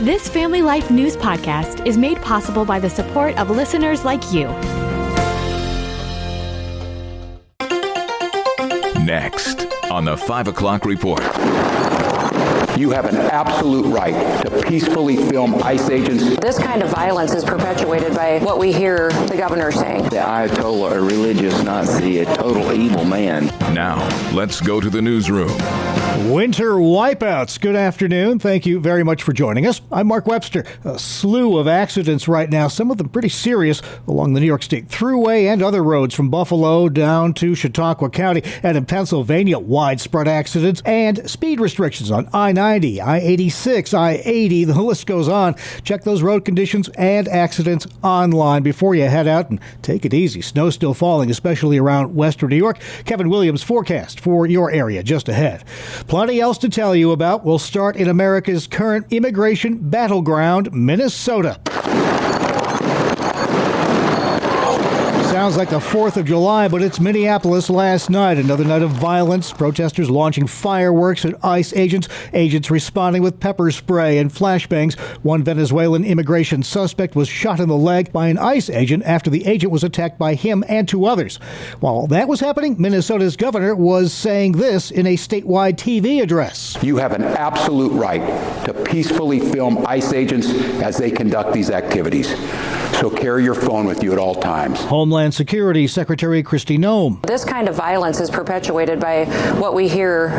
This Family Life News podcast is made possible by the support of listeners like you. Next on the 5 o'clock report. You have an absolute right to peacefully film ICE agents. This kind of violence is perpetuated by what we hear the governor saying. The Ayatollah, a religious Nazi, a total evil man. Now, let's go to the newsroom. Winter wipeouts. Good afternoon. Thank you very much for joining us. I'm Mark Webster. A slew of accidents right now, some of them pretty serious, along the New York State Thruway and other roads from Buffalo down to Chautauqua County. And in Pennsylvania, widespread accidents and speed restrictions on I-90, I-86, I-80. The list goes on. Check those road conditions and accidents online before you head out, and take it easy. Snow still falling, especially around western New York. Kevin Williams' forecast for your area just ahead. Plenty else to tell you about. We'll start in America's current immigration battleground, Minnesota. Sounds like the 4th of July, but it's Minneapolis last night. Another night of violence. Protesters launching fireworks at ICE agents. Agents responding with pepper spray and flashbangs. One Venezuelan immigration suspect was shot in the leg by an ICE agent after the agent was attacked by him and 2 others. While that was happening, Minnesota's governor was saying this in a statewide TV address. You have an absolute right to peacefully film ICE agents as they conduct these activities. So carry your phone with you at all times. Homeland Security Secretary Kristi Noem. This kind of violence is perpetuated by what we hear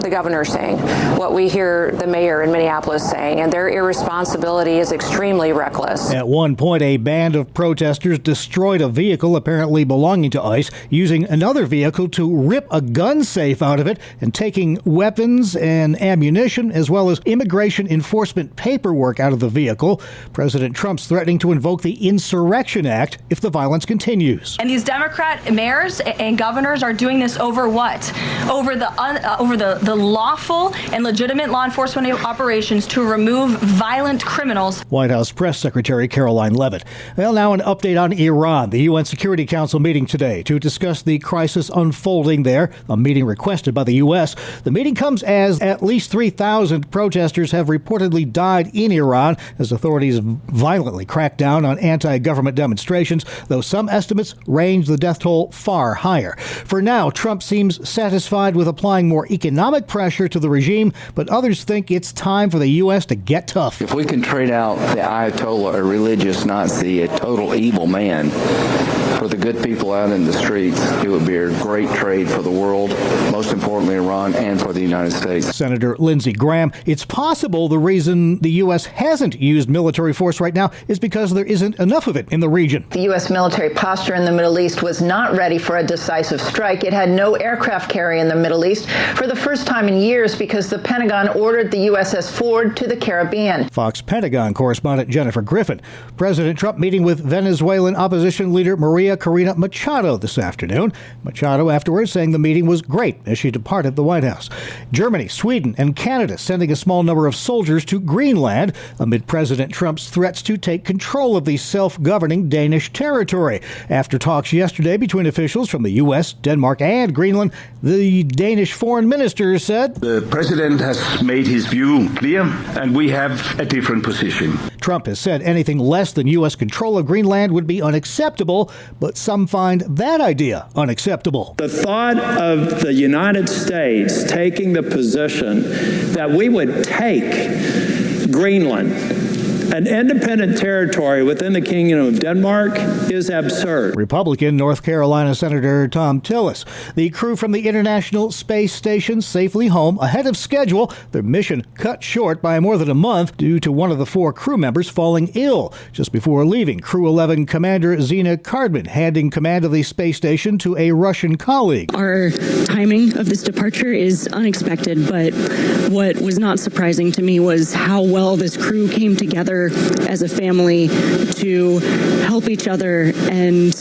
the governor saying, what we hear the mayor in Minneapolis saying, and their irresponsibility is extremely reckless. At one point, a band of protesters destroyed a vehicle apparently belonging to ICE, using another vehicle to rip a gun safe out of it and taking weapons and ammunition as well as immigration enforcement paperwork out of the vehicle. President Trump's threatening to invoke the Insurrection Act if the violence continues. And these Democrat mayors and governors are doing this over what? Over the lawful and legitimate law enforcement operations to remove violent criminals. White House Press Secretary Caroline Leavitt. Well, now an update on Iran. The UN Security Council meeting today to discuss the crisis unfolding there, a meeting requested by the U.S. The meeting comes as at least 3,000 protesters have reportedly died in Iran as authorities violently crack down on anti-government demonstrations, though some estimates range the death toll far higher. For now, Trump seems satisfied with applying more economic pressure to the regime, but others think it's time for the U.S. to get tough. If we can trade out the Ayatollah, a religious Nazi, a total evil man, for the good people out in the streets, it would be a great trade for the world, most importantly Iran, and for the United States. Senator Lindsey Graham, it's possible the reason the U.S. hasn't used military force right now is because there isn't enough of it in the region. The U.S. military posture in the Middle East was not ready for a decisive strike. It had no aircraft carrier in the Middle East for the first time in years because the Pentagon ordered the USS Ford to the Caribbean. Fox Pentagon correspondent Jennifer Griffin. President Trump meeting with Venezuelan opposition leader Maria Corina Machado this afternoon. Machado afterwards saying the meeting was great as she departed the White House. Germany, Sweden, and Canada sending a small number of soldiers to Greenland amid President Trump's threats to take control of the self-governing Danish territory. After talks yesterday between officials from the U.S., Denmark, and Greenland, the Danish foreign minister said, "The president has made his view clear, and we have a different position." Trump has said anything less than U.S. control of Greenland would be unacceptable, but some find that idea unacceptable. The thought of the United States taking the position that we would take Greenland, an independent territory within the Kingdom of Denmark, is absurd. Republican North Carolina Senator Tom Tillis. The crew from the International Space Station safely home ahead of schedule. Their mission cut short by more than a month due to one of the 4 crew members falling ill. Just before leaving, Crew 11 Commander Zina Cardman handing command of the space station to a Russian colleague. Our timing of this departure is unexpected, but what was not surprising to me was how well this crew came together together as a family to help each other and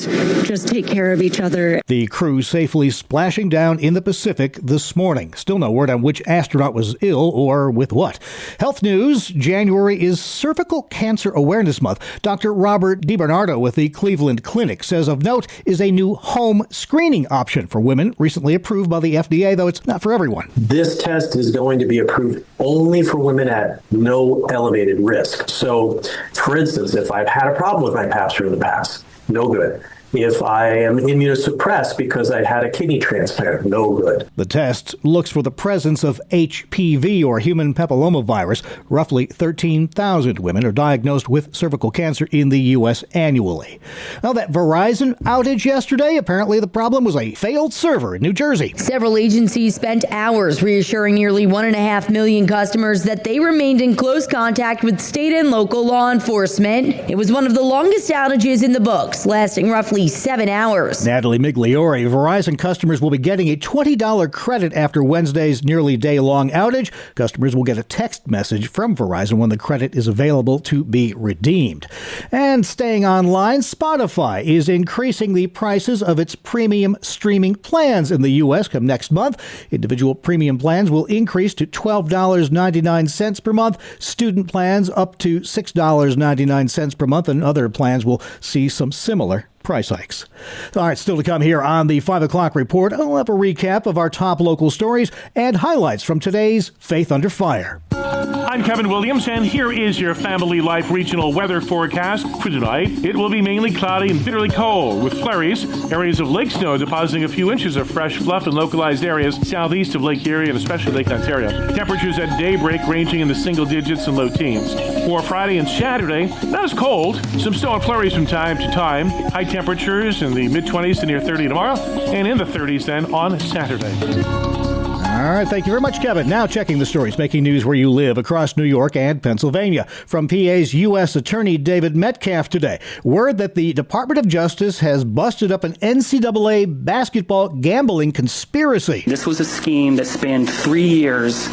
just take care of each other. The crew safely splashing down in the Pacific this morning. Still no word on which astronaut was ill or with what. Health news, January is Cervical Cancer Awareness Month. Dr. Robert DiBernardo with the Cleveland Clinic says of note is a new home screening option for women recently approved by the FDA, though it's not for everyone. This test is going to be approved only for women at no elevated risk. So, for instance, if I've had a problem with my pastor in the past, no good. If I am immunosuppressed because I had a kidney transplant, no good. The test looks for the presence of HPV or human papillomavirus. Roughly 13,000 women are diagnosed with cervical cancer in the U.S. annually. Now, that Verizon outage yesterday, apparently the problem was a failed server in New Jersey. Several agencies spent hours reassuring nearly 1.5 million customers that they remained in close contact with state and local law enforcement. It was one of the longest outages in the books, lasting roughly 7 hours. Natalie Migliori, Verizon customers will be getting a $20 credit after Wednesday's nearly day-long outage. Customers will get a text message from Verizon when the credit is available to be redeemed. And staying online, Spotify is increasing the prices of its premium streaming plans in the U.S. come next month. Individual premium plans will increase to $12.99 per month. Student plans up to $6.99 per month, and other plans will see some similar price hikes. All right, still to come here on the 5 o'clock report. I'll have a recap of our top local stories and highlights from today's Faith Under Fire. I'm Kevin Williams, and here is your Family Life regional weather forecast for tonight. It will be mainly cloudy and bitterly cold with flurries. Areas of lake snow depositing a few inches of fresh fluff in localized areas southeast of Lake Erie and especially Lake Ontario. Temperatures at daybreak ranging in the single digits and low teens. For Friday and Saturday, not as cold. Some snow and flurries from time to time. High temperatures in the mid-20s to near 30 tomorrow, and in the 30s then on Saturday. All right, thank you very much, Kevin. Now checking the stories making news where you live across New York and Pennsylvania. From PA's U.S. Attorney David Metcalf today, word that the Department of Justice has busted up an NCAA basketball gambling conspiracy. This was a scheme that spanned 3 years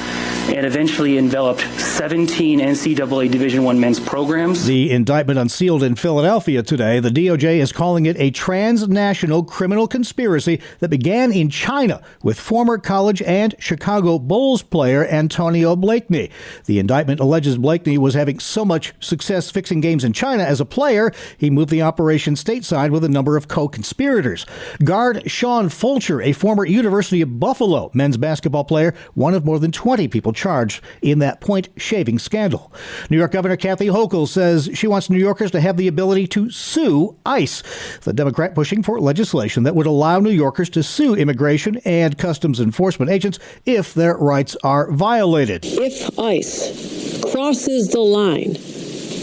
and eventually enveloped 17 NCAA Division I men's programs. The indictment unsealed in Philadelphia today. The DOJ is calling it a transnational criminal conspiracy that began in China with former college and Chicago Bulls player Antonio Blakeney. The indictment alleges Blakeney was having so much success fixing games in China as a player, he moved the operation stateside with a number of co-conspirators. Guard Sean Fulcher, a former University of Buffalo men's basketball player, one of more than 20 people charged in that point-shaving scandal. New York Governor Kathy Hochul says she wants New Yorkers to have the ability to sue ICE, the Democrat pushing for legislation that would allow New Yorkers to sue immigration and customs enforcement agents if their rights are violated. If ICE crosses the line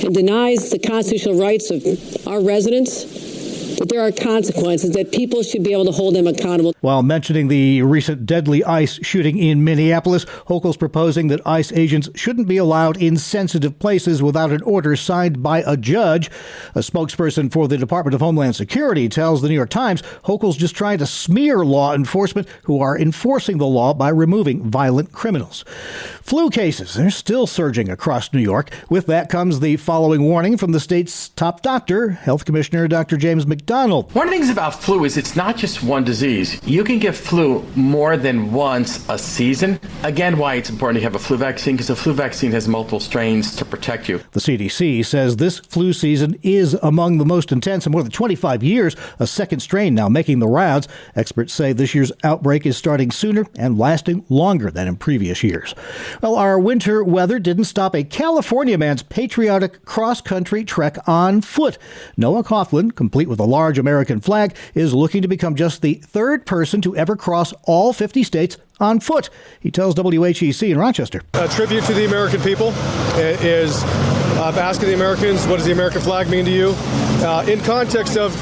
and denies the constitutional rights of our residents, that there are consequences, that people should be able to hold them accountable. While mentioning the recent deadly ICE shooting in Minneapolis, Hochul's proposing that ICE agents shouldn't be allowed in sensitive places without an order signed by a judge. A spokesperson for the Department of Homeland Security tells the New York Times Hochul's just trying to smear law enforcement who are enforcing the law by removing violent criminals. Flu cases, they're still surging across New York. With that comes the following warning from the state's top doctor, Health Commissioner Dr. James McDonald. One of the things about flu is it's not just one disease. You can get flu more than once a season. Again, why it's important to have a flu vaccine, because a flu vaccine has multiple strains to protect you. The CDC says this flu season is among the most intense in more than 25 years, a second strain now making the rounds. Experts say this year's outbreak is starting sooner and lasting longer than in previous years. Well, our winter weather didn't stop a California man's patriotic cross-country trek on foot. Noah Coughlin, complete with a large American flag, is looking to become just the third person to ever cross all 50 states on foot. He tells WHEC in Rochester. A tribute to the American people is asking the Americans, what does the American flag mean to you? In context of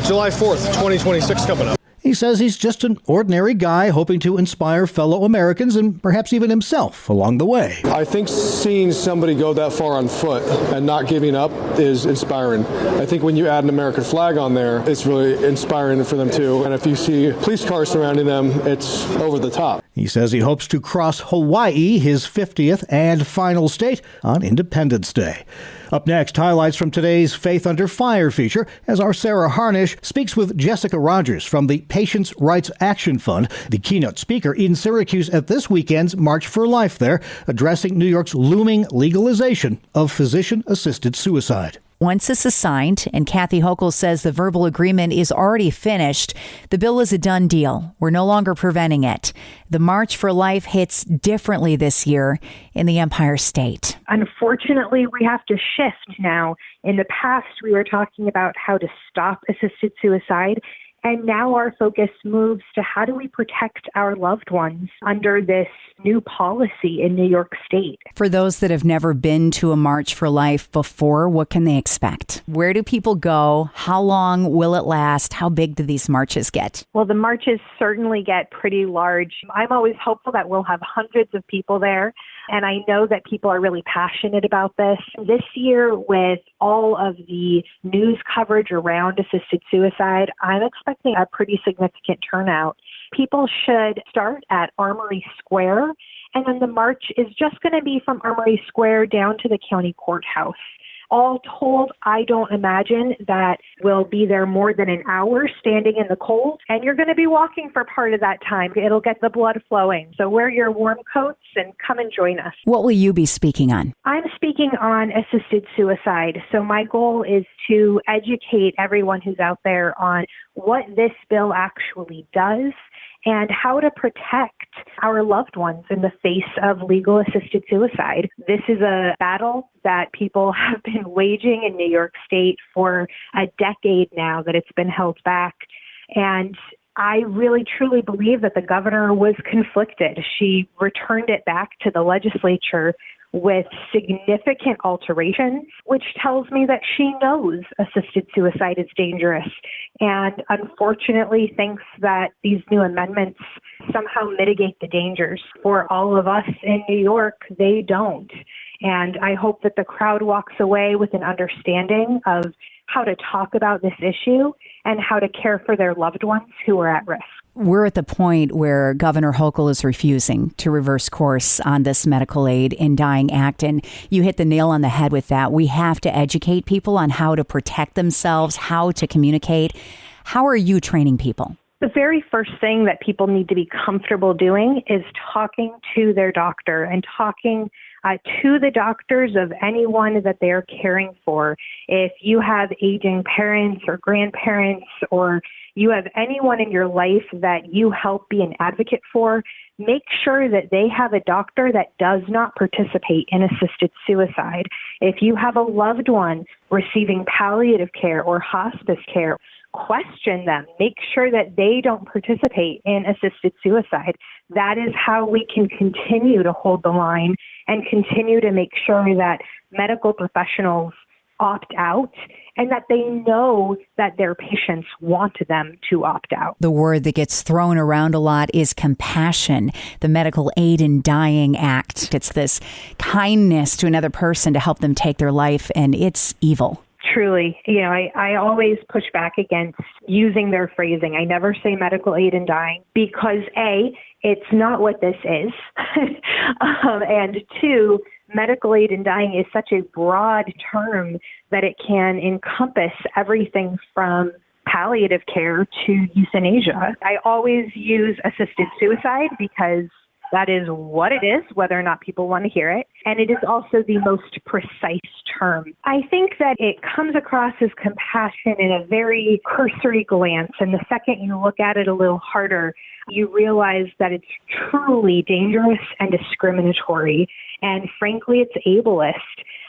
July 4th, 2026 coming up. He says he's just an ordinary guy hoping to inspire fellow Americans and perhaps even himself along the way. I think seeing somebody go that far on foot and not giving up is inspiring. I think when you add an American flag on there, it's really inspiring for them too. And if you see police cars surrounding them, it's over the top. He says he hopes to cross Hawaii, his 50th and final state, on Independence Day. Up next, highlights from today's Faith Under Fire feature as our Sarah Harnish speaks with Jessica Rogers from the Patients' Rights Action Fund, the keynote speaker in Syracuse at this weekend's March for Life there, addressing New York's looming legalization of physician-assisted suicide. Once this is signed, and Kathy Hochul says the verbal agreement is already finished, the bill is a done deal. We're no longer preventing it. The March for Life hits differently this year in the Empire State. Unfortunately, we have to shift now. In the past, we were talking about how to stop assisted suicide. And now our focus moves to how do we protect our loved ones under this new policy in New York State. For those that have never been to a March for Life before, what can they expect? Where do people go? How long will it last? How big do these marches get? Well, the marches certainly get pretty large. I'm always hopeful that we'll have hundreds of people there. And I know that people are really passionate about this. This year, with all of the news coverage around assisted suicide, I'm expecting a pretty significant turnout. People should start at Armory Square, and then the march is just going to be from Armory Square down to the county courthouse. All told, I don't imagine that we'll be there more than an hour standing in the cold, and you're going to be walking for part of that time. It'll get the blood flowing. So wear your warm coats and come and join us. What will you be speaking on? I'm speaking on assisted suicide. So my goal is to educate everyone who's out there on what this bill actually does and how to protect our loved ones in the face of legal assisted suicide. This is a battle that people have been waging in New York State for a decade now, that it's been held back. And I really truly believe that the governor was conflicted. She returned it back to the legislature with significant alterations, which tells me that she knows assisted suicide is dangerous and unfortunately thinks that these new amendments somehow mitigate the dangers. For all of us in New York, they don't. And I hope that the crowd walks away with an understanding of how to talk about this issue and how to care for their loved ones who are at risk. We're at the point where Governor Hochul is refusing to reverse course on this medical aid in dying act. And you hit the nail on the head with that. We have to educate people on how to protect themselves, how to communicate. How are you training people? The very first thing that people need to be comfortable doing is talking to their doctor and talking to the doctors of anyone that they're caring for. If you have aging parents or grandparents, or you have anyone in your life that you help be an advocate for, make sure that they have a doctor that does not participate in assisted suicide. If you have a loved one receiving palliative care or hospice care, question them. Make sure that they don't participate in assisted suicide. That is how we can continue to hold the line and continue to make sure that medical professionals opt out and that they know that their patients want them to opt out. The word that gets thrown around a lot is compassion, the Medical Aid in Dying Act. It's this kindness to another person to help them take their life, and it's evil. Truly. I always push back against using their phrasing. I never say medical aid in dying because A, it's not what this is. And two, medical aid in dying is such a broad term that it can encompass everything from palliative care to euthanasia. I always use assisted suicide because that is what it is, whether or not people want to hear it. And it is also the most precise term. I think that it comes across as compassion in a very cursory glance. And the second you look at it a little harder, you realize that it's truly dangerous and discriminatory. And frankly, it's ableist.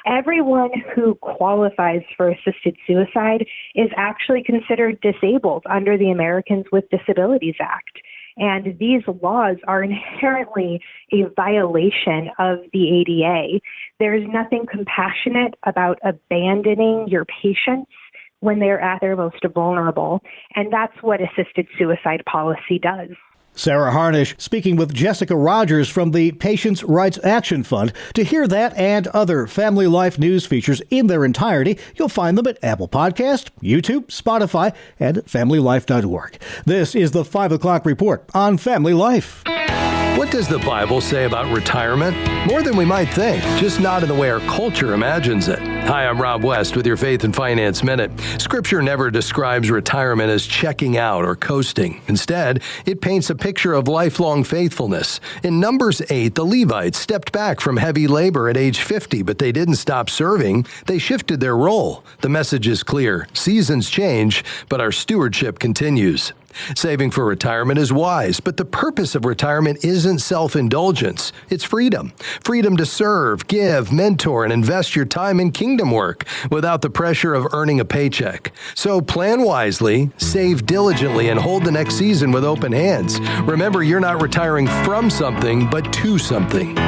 Everyone who qualifies for assisted suicide is actually considered disabled under the Americans with Disabilities Act. And these laws are inherently a violation of the ADA. There's nothing compassionate about abandoning your patients when they're at their most vulnerable. And that's what assisted suicide policy does. Sarah Harnish speaking with Jessica Rogers from the Patients' Rights Action Fund. To hear that and other Family Life news features in their entirety, you'll find them at Apple Podcast, YouTube, Spotify, and FamilyLife.org. This is the 5 o'clock report on Family Life. What does the Bible say about retirement? More than we might think, just not in the way our culture imagines it. Hi, I'm Rob West with your Faith and Finance Minute. Scripture never describes retirement as checking out or coasting. Instead, it paints a picture of lifelong faithfulness. In Numbers 8, the Levites stepped back from heavy labor at age 50, but they didn't stop serving. They shifted their role. The message is clear. Seasons change, but our stewardship continues. Saving for retirement is wise, but the purpose of retirement isn't self-indulgence. It's freedom. Freedom to serve, give, mentor, and invest your time in kingdom work without the pressure of earning a paycheck. So plan wisely, save diligently, and hold the next season with open hands. Remember, you're not retiring from something, but to something.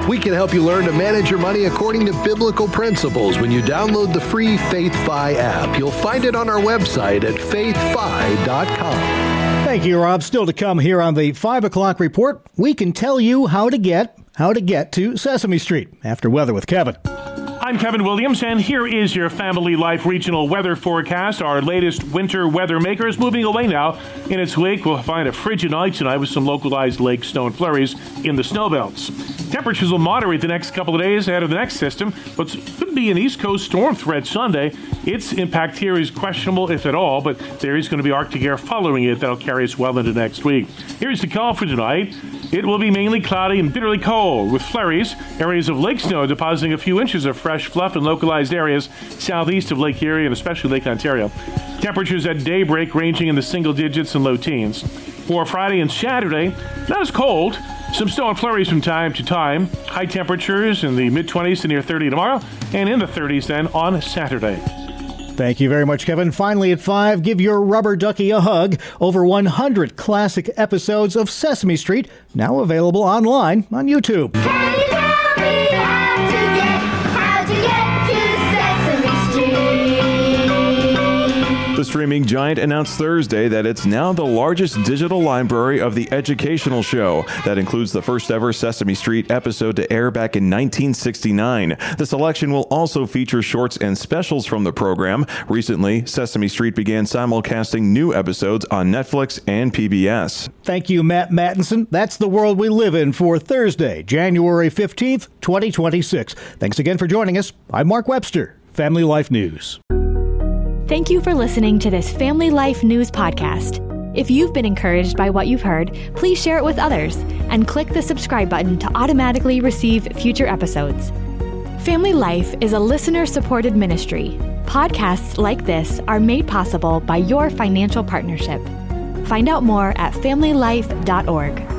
We can help you learn to manage your money according to biblical principles when you download the free FaithFi app. You'll find it on our website at faithfi.com. Thank you, Rob. Still to come here on the 5 o'clock report, we can tell you how to get to Sesame Street after weather with Kevin. I'm Kevin Williams, and here is your Family Life regional weather forecast. Our latest winter weather maker is moving away now. In its wake, we'll find a frigid night tonight with some localized lake snow and flurries in the snow belts. Temperatures will moderate the next couple of days ahead of the next system, but could be an East Coast storm threat Sunday. Its impact here is questionable, if at all, but there is going to be Arctic air following it that'll carry us well into next week. Here's the call for tonight. It will be mainly cloudy and bitterly cold with flurries. Areas of lake snow depositing a few inches of fresh fluff in localized areas southeast of Lake Erie and especially Lake Ontario. Temperatures at daybreak ranging in the single digits and low teens. For Friday and Saturday, not as cold. Some snow and flurries from time to time. High temperatures in the mid-20s to near 30 tomorrow and in the 30s then on Saturday. Thank you very much, Kevin. Finally at 5, give your rubber ducky a hug. Over 100 classic episodes of Sesame Street now available online on YouTube. Can you tell me how to get to Sesame Street? The streaming giant announced Thursday that it's now the largest digital library of the educational show. That includes the first ever Sesame Street episode to air back in 1969. The selection will also feature shorts and specials from the program. Recently, Sesame Street began simulcasting new episodes on Netflix and PBS. Thank you, Matt Mattinson. That's the world we live in for Thursday, January 15th, 2026. Thanks again for joining us. I'm Mark Webster, Family Life News. Thank you for listening to this Family Life News podcast. If you've been encouraged by what you've heard, please share it with others and click the subscribe button to automatically receive future episodes. Family Life is a listener-supported ministry. Podcasts like this are made possible by your financial partnership. Find out more at familylife.org.